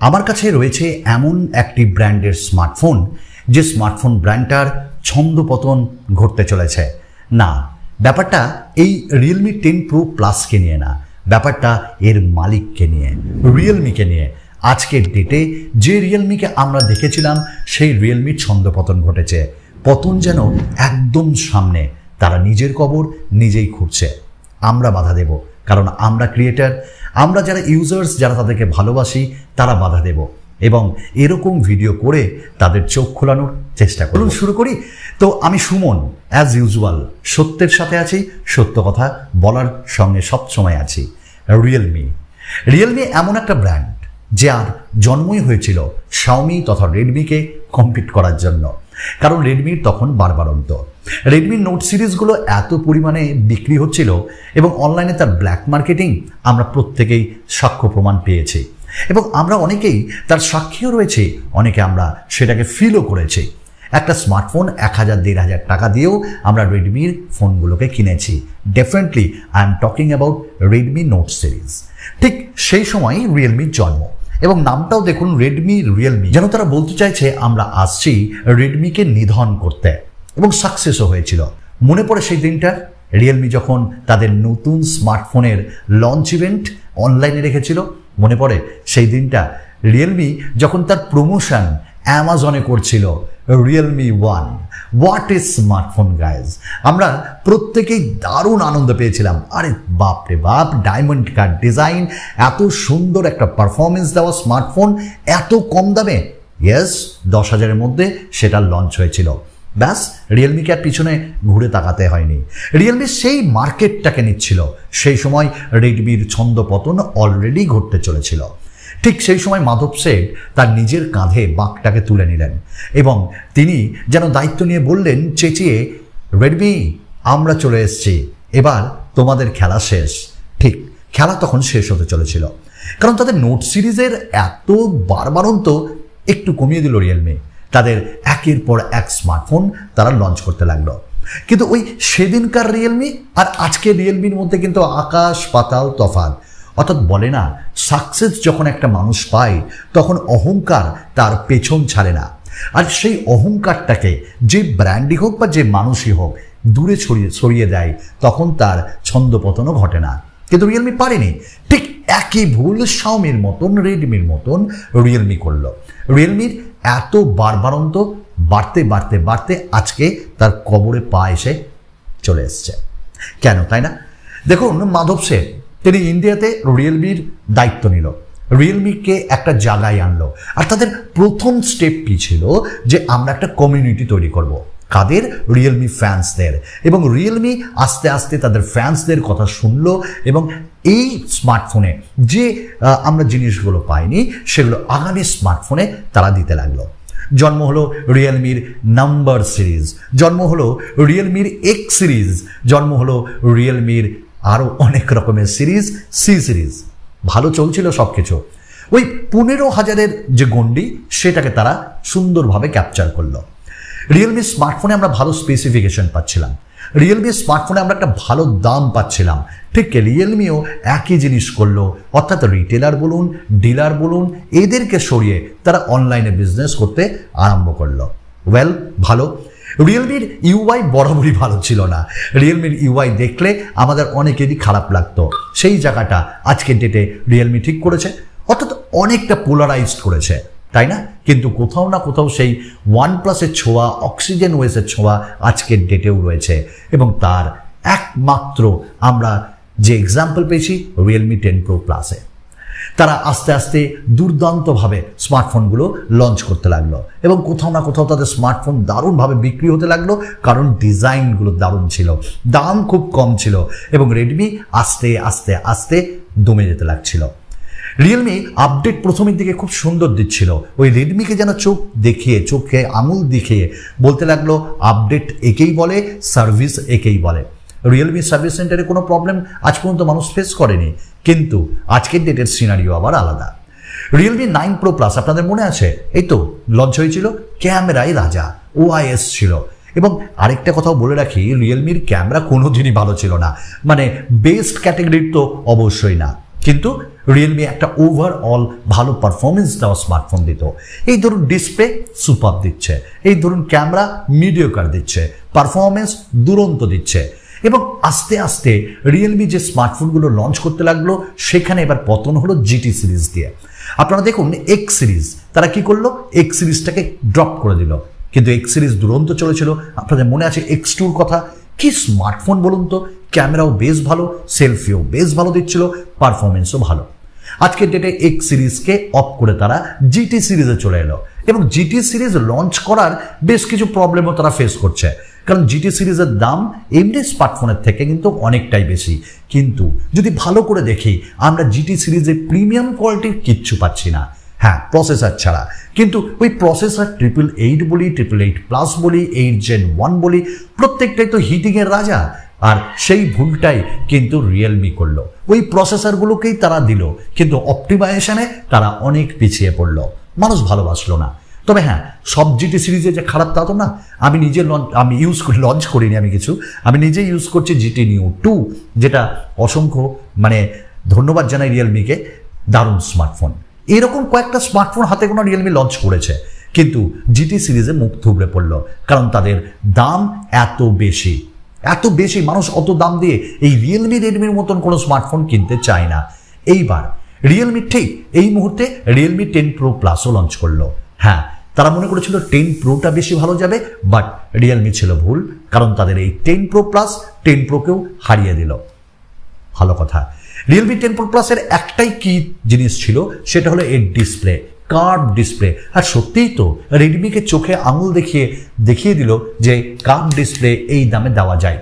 আমার কাছে রয়েছে এমন একটি ব্র্যান্ডের স্মার্টফোন যে স্মার্টফোন ব্র্যান্ডটার ছন্দপতন ঘটতে চলেছে। না, ব্যাপারটা এই রিয়েলমি 10 Pro প্লাসকে নিয়ে না, ব্যাপারটা এর মালিককে নিয়ে, রিয়েলমিকে নিয়ে। আজকের ডেটে যে রিয়েলমিকে আমরা দেখেছিলাম সেই রিয়েলমির ছন্দপতন ঘটেছে। পতন যেন একদম সামনে, তারা নিজের কবর নিজেই খুঁড়ছে। আমরা বাধা দেব, কারণ আমরা ক্রিয়েটার, আমরা যারা ইউজার্স, যারা তাদেরকে ভালোবাসি, তারা বাধা দেব এবং এরকম ভিডিও করে তাদের চোখ খোলানোর চেষ্টা করুন। শুরু করি। তো আমি সুমন, অ্যাজ ইউজুয়াল সত্যের সাথে আছি, সত্য কথা বলার সঙ্গে সবসময় আছি। রিয়েলমি এমন একটা ব্র্যান্ড যার জন্মই হয়েছিল শাওমি তথা রেডমিকে কম্পিট করার জন্য, কারণ রেডমির তখন বারবারন্ত। রেডমির নোট সিরিজগুলো এত পরিমাণে বিক্রি হচ্ছিল এবং অনলাইনে তার ব্ল্যাক মার্কেটিং আমরা প্রত্যেকেই সাক্ষ্য প্রমাণ পেয়েছি এবং আমরা অনেকেই তার সাক্ষীও রয়েছে, অনেকে আমরা সেটাকে ফিলও করেছি। একটা স্মার্টফোন 1000-1500 টাকা দিয়েও আমরা রেডমির ফোনগুলোকে কিনেছি। Definitely I am talking about Redmi note series. ঠিক সেই সময়ই রিয়েলমির জন্ম এবং নামটাও দেখুন, রিয়েলমি, যেন তারা বলতে চাইছে আমরা আসছি রেডমিকে নিধন করতে, এবং সাকসেসও হয়েছিল। মনে পড়ে সেই দিনটা রিয়েলমি যখন তাদের নতুন স্মার্টফোনের লঞ্চ ইভেন্ট অনলাইনে রেখেছিল? মনে পড়ে সেই দিনটা রিয়েলমি যখন তার প্রমোশন অ্যামাজনে করছিল, Realme 1। What is smartphone guys! আমরা প্রত্যেকেই দারুণ আনন্দ পেয়েছিলাম। আরে বাপ রে বাপ, ডায়মন্ড কাট ডিজাইন, এত সুন্দর একটা পারফরমেন্স দেওয়া স্মার্টফোন এত কম দামে। ইয়েস, 10,000-এর মধ্যে সেটা লঞ্চ হয়েছিল। ব্যাস, রিয়েলমিকে আর পিছনে ঘুরে তাকাতে হয়নি। রিয়েলমি সেই মার্কেটটাকে নিচ্ছিল। সেই সময় রেডমির ছন্দপতন অলরেডি ঘটতে চলেছিল। ঠিক সেই সময় মাধব শেঠ তার নিজের কাঁধে বাঁকটাকে তুলে নিলেন এবং তিনি যেন দায়িত্ব নিয়ে বললেন চেঁচিয়ে, রেডমি আমরা চলে এসেছি, এবার তোমাদের খেলা শেষ। ঠিক খেলা তখন শেষ হতে চলেছিল, কারণ তাদের নোট সিরিজের এত বারবারন্ত একটু কমিয়ে দিল রিয়েলমি। তাদের একের পর এক স্মার্টফোন তারা লঞ্চ করতে লাগলো। কিন্তু ওই সেদিনকার রিয়েলমি আর আজকের রিয়েলমির মধ্যে কিন্তু আকাশ পাতাল তফাৎ। অর্থাৎ বলে না, সাকসেস যখন একটা মানুষ পায় তখন অহংকার তার পেছন ছাড়ে না। আর সেই অহংকারটাকে যে ব্র্যান্ডই হোক বা যে মানুষই হোক দূরে ছড়িয়ে দেয়, তখন তার ছন্দপতনও ঘটে না। কিন্তু রিয়েলমি পারেনি। ঠিক একই ভুল শাওমির মতন, রেডমির মতন রিয়েলমি করলো। রিয়েলমির এত বারবারন্ত বাড়তে বাড়তে বাড়তে আজকে তার কবরে পা এসে চলে এসছে। কেন, তাই না? দেখুন, মাধব শেঠ তিনি ইন্ডিয়াতে রিয়েলমির দায়িত্ব নিল, রিয়েলমিকে একটা জায়গায় আনলো। আর তাদের প্রথম স্টেপ কি ছিল যে আমরা একটা কমিউনিটি তৈরি করব। কাদের? রিয়েলমি ফ্যান্সদের। এবং রিয়েলমি আস্তে আস্তে তাদের ফ্যান্সদের কথা শুনলো এবং এই স্মার্টফোনে যে আমরা জিনিসগুলো পাইনি সেগুলো আগামী স্মার্টফোনে তারা দিতে লাগলো। জন্ম হলো রিয়েলমির নাম্বার সিরিজ, জন্ম হলো রিয়েলমির এক্স সিরিজ, জন্ম হলো রিয়েলমির আরও অনেক রকমের সিরিজ, সি সিরিজ। ভালো চলছিল সব কিছু। ওই 15,000-এর যে গণ্ডি সেটাকে তারা সুন্দরভাবে ক্যাপচার করলো। রিয়েলমি স্মার্টফোনে আমরা ভালো স্পেসিফিকেশন পাচ্ছিলাম, রিয়েলমি স্মার্টফোনে আমরা একটা ভালো দাম পাচ্ছিলাম। ঠিক রিয়েলমিও একই জিনিস করলো, অর্থাৎ রিটেলার বলুন, ডিলার বলুন, এদেরকে সরিয়ে তারা অনলাইনে বিজনেস করতে আরম্ভ করলো। ওয়েল, ভালো। রিয়েলমির ইউআই বরাবরই ভালো ছিল না। রিয়েলমির ইউআই দেখলে আমাদের অনেকেরই খারাপ লাগতো। সেই জায়গাটা আজকের ডেটে রিয়েলমি ঠিক করেছে, অর্থাৎ অনেকটা পোলারাইজড করেছে, তাই না? কিন্তু কোথাও না কোথাও সেই OnePlus-এর ছোঁয়া, অক্সিজেন ওএস-এর ছোঁয়া আজকের ডেটেও রয়েছে এবং তার একমাত্র আমরা যে এক্সাম্পল পেয়েছি রিয়েলমি 10 Pro প্লাসে। তারা আস্তে আস্তে দুর্দান্তভাবে স্মার্টফোনগুলো লঞ্চ করতে লাগলো এবং কোথাও না কোথাও তাদের স্মার্টফোন দারুণভাবে বিক্রি হতে লাগলো, কারণ ডিজাইনগুলো দারুণ ছিল, দাম খুব কম ছিল এবং রেডমি আস্তে আস্তে আস্তে দমে যেতে লাগছিল। রিয়েলমি আপডেট প্রথমের দিকে খুব সুন্দর দিচ্ছিল, ওই রেডমিকে যেন চোখ দেখিয়ে, চোখে আঙুল দেখিয়ে বলতে লাগলো আপডেট একেই বলে, সার্ভিস একেই বলে। রিয়েলমি সার্ভিস সেন্টারে কোনো প্রবলেম আজ পর্যন্ত মানুষ ফেস করেনি, কিন্তু আজকের ডেটের সিনারিও আবার আলাদা। রিয়েলমি 9 Pro প্লাস আপনাদের মনে আছে, এই তো লঞ্চ হয়েছিল, ক্যামেরায় রাজা, ওআইএস ছিল। এবং আরেকটা কথাও বলে রাখি, রিয়েলমির ক্যামেরা কোনোদিনই ভালো ছিল না, মানে বেস্ট ক্যাটাগরির তো অবশ্যই না, কিন্তু রিয়েলমি একটা ওভারঅল ভালো পারফরমেন্স দেওয়া স্মার্টফোন দিত। এই ধরুন ডিসপ্লে সুপার দিচ্ছে, এই ধরুন ক্যামেরা মিডিওকার দিচ্ছে, পারফরমেন্স দুরন্ত দিচ্ছে। এবং আস্তে আস্তে রিয়েলমি যে স্মার্টফোনগুলো লঞ্চ করতে লাগলো সেখানে এবার পতন হলো জিটি সিরিজ দিয়ে। আপনারা দেখুন এক্স সিরিজ, তারা কি করলো, এক্স সিরিজটাকে ড্রপ করে দিল। কিন্তু এক্স সিরিজ দুরন্ত চলেছিল, আপনাদের মনে আছে এক্স টুর কথা, কি স্মার্টফোন বলুন তো, ক্যামেরাও বেশ ভালো, সেলফিও বেশ ভালো দিচ্ছিল, পারফরমেন্সও ভালো। আজকের ডেটে এক্স সিরিজকে অফ করে তারা জিটি সিরিজে চলে এলো এবং জিটি সিরিজ লঞ্চ করার বেশ কিছু প্রবলেমও তারা ফেস করছে, কারণ জিটি সিরিজের দাম এমনি স্মার্টফোনের থেকে কিন্তু অনেকটাই বেশি। কিন্তু যদি ভালো করে দেখি আমরা জিটি সিরিজে প্রিমিয়াম কোয়ালিটির কিচ্ছু পাচ্ছি না, হ্যাঁ প্রসেসর ছাড়া। কিন্তু ওই প্রসেসর 888 বলি, 888+ বলি, 8gen 1 বলি, প্রত্যেকটাই তো হিটিংয়ের রাজা। আর সেই ভুলটাই কিন্তু রিয়েলমি করলো, ওই প্রসেসরগুলোকেই তারা দিল, কিন্তু অপটিমাইজেশনে তারা অনেক পিছিয়ে পড়লো, মানুষ ভালোবাসলো না। তবে হ্যাঁ, সব জিটি সিরিজে যে খারাপ তা তো না। আমি নিজে লঞ্চ করিনি, আমি নিজে ইউজ করছি জিটি নিউ 2, যেটা অসংখ্য ধন্যবাদ জানাই রিয়েলমিকে, দারুণ স্মার্টফোন। এরকম কয়েকটা স্মার্টফোন হাতে গোনা রিয়েলমি লঞ্চ করেছে, কিন্তু জিটি সিরিজে মুখ থুবড়ে পড়লো, কারণ তাদের দাম এত বেশি, মানুষ অত দাম দিয়ে এই রেডমির মতন কোনো স্মার্টফোন কিনতে চায় না। এইবার রিয়েলমি ঠিক এই মুহূর্তে রিয়েলমি 10 Pro Plus-ও লঞ্চ করলো। হ্যাঁ, তারা মনে করেছিল 10 Pro-টা বেশি ভালো যাবে, বাট রিয়েলমি ছিল ভুল, কারণ তাদের এই 10 Pro Plus 10 Pro-কেও হারিয়ে দিল। ভালো কথা, রিয়েলমি 10 Pro Plus-এর একটাই কি জিনিস ছিল, সেটা হলো এর ডিসপ্লে, কার্ভ ডিসপ্লে। আর সত্যিই তো রেডমিকে চোখে আঙুল দেখিয়ে দিল যে কার্ভ ডিসপ্লে এই দামে দেওয়া যায়।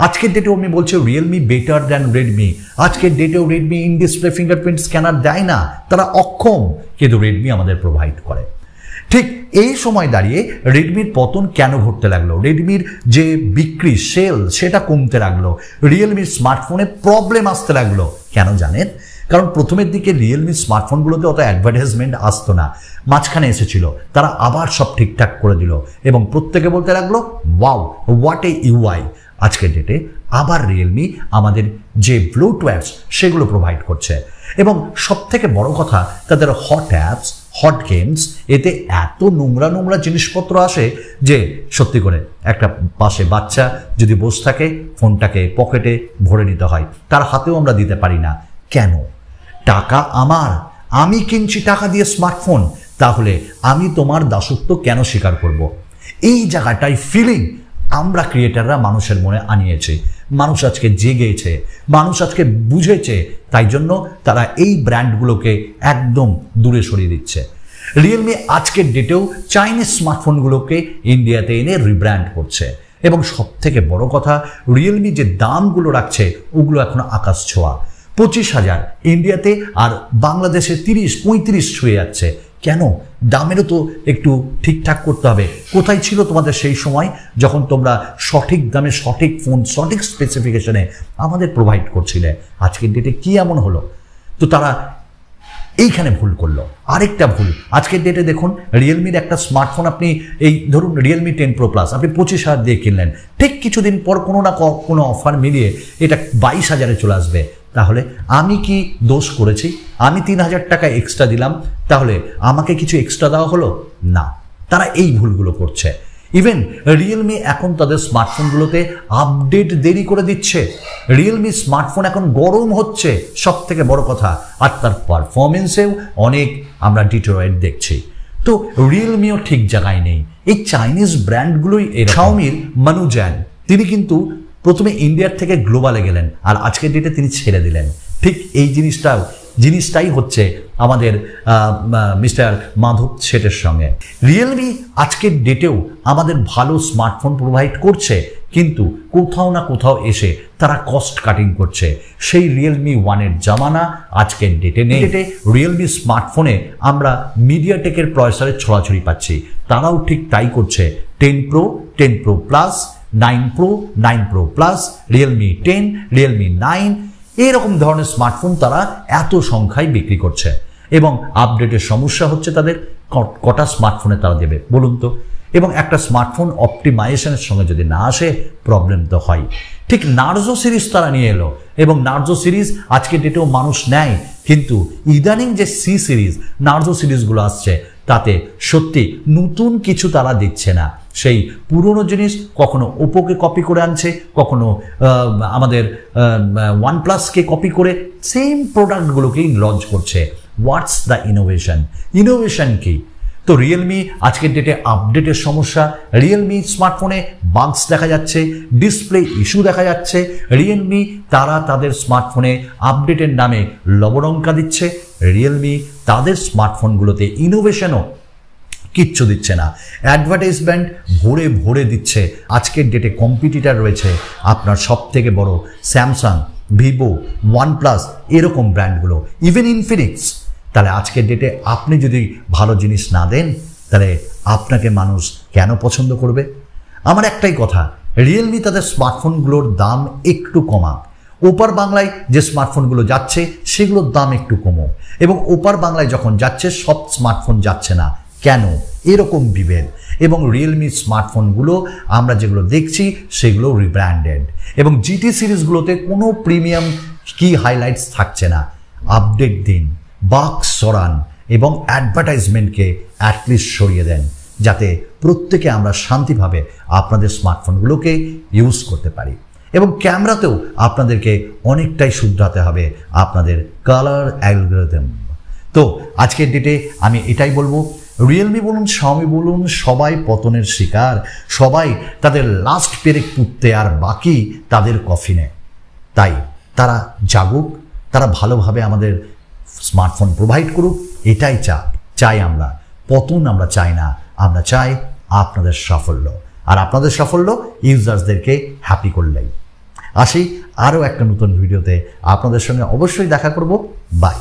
আজকের ডেটেও আমি বলছি রিয়েলমি বেটার দ্যান রেডমি। আজকের ডেটেও Redmi in display fingerprint scanner দেয় না, তারা অক্ষম, কিন্তু রেডমি আমাদের প্রোভাইড করে। ঠিক এই সময় দাঁড়িয়ে রেডমির পতন কেন ঘটতে লাগলো, রেডমির যে বিক্রি সেল সেটা কমতে লাগলো, রিয়েলমির স্মার্টফোনে প্রবলেম আসতে লাগলো, কেন জানেন? কারণ প্রথমের দিকে রিয়েলমি স্মার্টফোনগুলোতে অত অ্যাডভার্টাইজমেন্ট আসতো না, মাঝখানে এসেছিল, তারা আবার সব ঠিকঠাক করে দিল এবং প্রত্যেকে বলতে লাগলো ওয়াও হোয়াট এ ইউআই। আজকের ডেটে আবার রিয়েলমি আমাদের যে ব্লুটুথ সেগুলো প্রোভাইড করছে এবং সব থেকে বড় কথা তাদের হট অ্যাপস, হট গেমস, এতে এত নোংরা জিনিসপত্র আসে যে সত্যি করে একটা পাশে বাচ্চা যদি বসে থাকে ফোনটাকে পকেটে ভরে নিতে হয়, তার হাতেও আমরা দিতে পারি না। কেন? টাকা আমার, আমি কিনছি টাকা দিয়ে স্মার্টফোন, তাহলে আমি তোমার দাসত্ব কেন স্বীকার করব? এই জায়গাটাই ফিলিং আমরা ক্রিয়েটাররা মানুষের মনে আনিয়েছি। মানুষ আজকে জেগেছে, মানুষ আজকে বুঝেছে, তাই জন্য তারা এই ব্র্যান্ডগুলোকে একদম দূরে সরিয়ে দিচ্ছে। রিয়েলমি আজকের ডেটেও চাইনিজ স্মার্টফোনগুলোকে ইন্ডিয়াতে এনে রিব্র্যান্ড করছে এবং সব থেকে বড় কথা রিয়েলমি যে দামগুলো রাখছে ওগুলো এখনো আকাশ ছোঁয়া। 25,000 ইন্ডিয়াতে আর বাংলাদেশে 30-35 ছুঁয়ে যাচ্ছে। কেন? দামেরও তো একটু ঠিকঠাক করতে হবে। কোথায় ছিল তোমাদের সেই সময় যখন তোমরা সঠিক দামে সঠিক ফোন সঠিক স্পেসিফিকেশনে আমাদের প্রোভাইড করছিলে? আজকের ডেটে কি এমন হলো? তো তারা এইখানে ভুল করলো। আরেকটা ভুল, আজকের ডেটে দেখুন রিয়েলমির একটা স্মার্টফোন আপনি এই ধরুন রিয়েলমি 10 Pro Plus আপনি 25,000 দিয়ে কিনলেন, ঠিক কিছুদিন পর কোনো না কোনো অফার মিলিয়ে এটা 22,000-এ চলে আসবে। তাহলে আমি কি দোষ করেছি? আমি 3,000 টাকা এক্সট্রা দিলাম, তাহলে আমাকে কিছু এক্সট্রা দেওয়া হলো না। তারা এই ভুলগুলো করছে। ইভেন রিয়েলমি এখন তাদের স্মার্টফোনগুলোতে আপডেট দেরি করে দিচ্ছে। রিয়েলমি স্মার্টফোন এখন গরম হচ্ছে, সব থেকে বড় কথা, আর তার পারফরমেন্সেও অনেক আমরা ডিটোরেট দেখছি। তো রিয়েলমিও ঠিক জায়গায় নেই। এই চাইনিজ ব্র্যান্ডগুলোই শাওমির মানু জ্যান, তিনি কিন্তু প্রথমে ইন্ডিয়ার থেকে গ্লোবালে গেলেন আর আজকের ডেটে তিনি ছেড়ে দিলেন। ঠিক এই জিনিসটাই হচ্ছে আমাদের মিস্টার মাধব শেঠের সঙ্গে। রিয়েলমি আজকের ডেটেও আমাদের ভালো স্মার্টফোন প্রোভাইড করছে, কিন্তু কোথাও না কোথাও এসে তারা কস্ট কাটিং করছে। সেই রিয়েলমি 1-এর জামানা আজকের ডেটে নেই। রিয়েলমি স্মার্টফোনে আমরা মিডিয়াটেকের প্রসেসরের ছড়াছড়ি পাচ্ছি, তারাও ঠিক তাই করছে। 10 Pro, 10 Pro Plus, 9 Pro, 9 Pro Plus, Realme 10, Realme 9, এইরকম ধরনের স্মার্টফোন তারা এত সংখ্যায় বিক্রি করছে এবং আপডেটের সমস্যা হচ্ছে তাদের। কটা স্মার্টফোনে তারা দেবে বলুন তো? এবং একটা স্মার্টফোন অপটিমাইজেশনের সঙ্গে যদি না আসে প্রবলেম তো হয়। ঠিক নার্জো সিরিজ তারা নিয়ে এলো এবং নার্জো সিরিজ আজকের ডেটেও মানুষ নেয়, কিন্তু ইদানিং যে সি সিরিজ নার্জো সিরিজগুলো আসছে তাতে সত্যি নতুন কিছু তারা দিচ্ছে না। সেই পুরনো জিনিস কখনো ওপোকে কপি করে আনছে, কখনো আমাদের ওয়ানপ্লাসকে কপি করে সেম প্রোডাক্টগুলোকেই লঞ্চ করছে। What's the innovation? ইনোভেশন কি? তো রিয়েলমি আজকের ডেটে আপডেটের সমস্যা, রিয়েলমি স্মার্টফোনে বাগস দেখা যাচ্ছে, ডিসপ্লে ইস্যু দেখা যাচ্ছে, রিয়েলমি তারা তাদের স্মার্টফোনে আপডেটের নামে লবণঙ্কা দিচ্ছে, রিয়েলমি তাদের স্মার্টফোনগুলোতে ইনোভেশনও কিচ্ছু দিচ্ছে না, অ্যাডভার্টাইজমেন্ট ভরে ভরে দিচ্ছে। আজকের ডেটে কম্পিটিটার রয়েছে আপনার সব থেকে বড় স্যামসাং, ভিভো, ওয়ানপ্লাস, এরকম ব্র্যান্ডগুলো, ইভেন ইনফিনিক্স। তাহলে আজকের ডেটে আপনি যদি ভালো জিনিস না দেন তাহলে আপনাকে মানুষ কেন পছন্দ করবে? আমার একটাই কথা, রিয়েলমি তাদের স্মার্টফোনগুলোর দাম একটু কমাক, ওপার বাংলায় যে স্মার্টফোনগুলো যাচ্ছে সেগুলোর দাম একটু কমুক, এবং ওপার বাংলায় যখন যাচ্ছে সব স্মার্টফোন যাচ্ছে না কেন, এরকম বিভেদ। এবং রিয়েলমি স্মার্টফোনগুলো আমরা যেগুলো দেখছি সেগুলো রিব্র্যান্ডেড, এবং জিটি সিরিজগুলোতে কোনো প্রিমিয়াম কি হাইলাইটস থাকছে না। আপডেট দিন, বাক্স সরান এবং অ্যাডভার্টাইজমেন্টকে অ্যাটলিস্ট সরিয়ে দেন, যাতে প্রত্যেকে আমরা শান্তিভাবে আপনাদের স্মার্টফোনগুলোকে ইউজ করতে পারি। এবং ক্যামেরাতেও আপনাদেরকে অনেকটাই শুধরাতে হবে আপনাদের কালার অ্যালগরিদম। তো আজকের ডেটে আমি এটাই বলবো, রিয়েলমি বলুন, শাওমি বলুন, সবাই পতনের শিকার, সবাই তাদের লাস্ট পেরেক পুঁততে আর বাকি তাদের কফিনে। তাই তারা জাগুক, তারা ভালোভাবে আমাদের স্মার্টফোন প্রোভাইড করুক, এটাই চাই আমরা। পতন আমরা চাই না, আমরা চাই আপনাদের সাফল্য, আর আপনাদের সাফল্য ইউজার্সদেরকে হ্যাপি করলেই। আসি আরও একটা নতুন ভিডিওতে আপনাদের সঙ্গে অবশ্যই দেখা করব। বাই।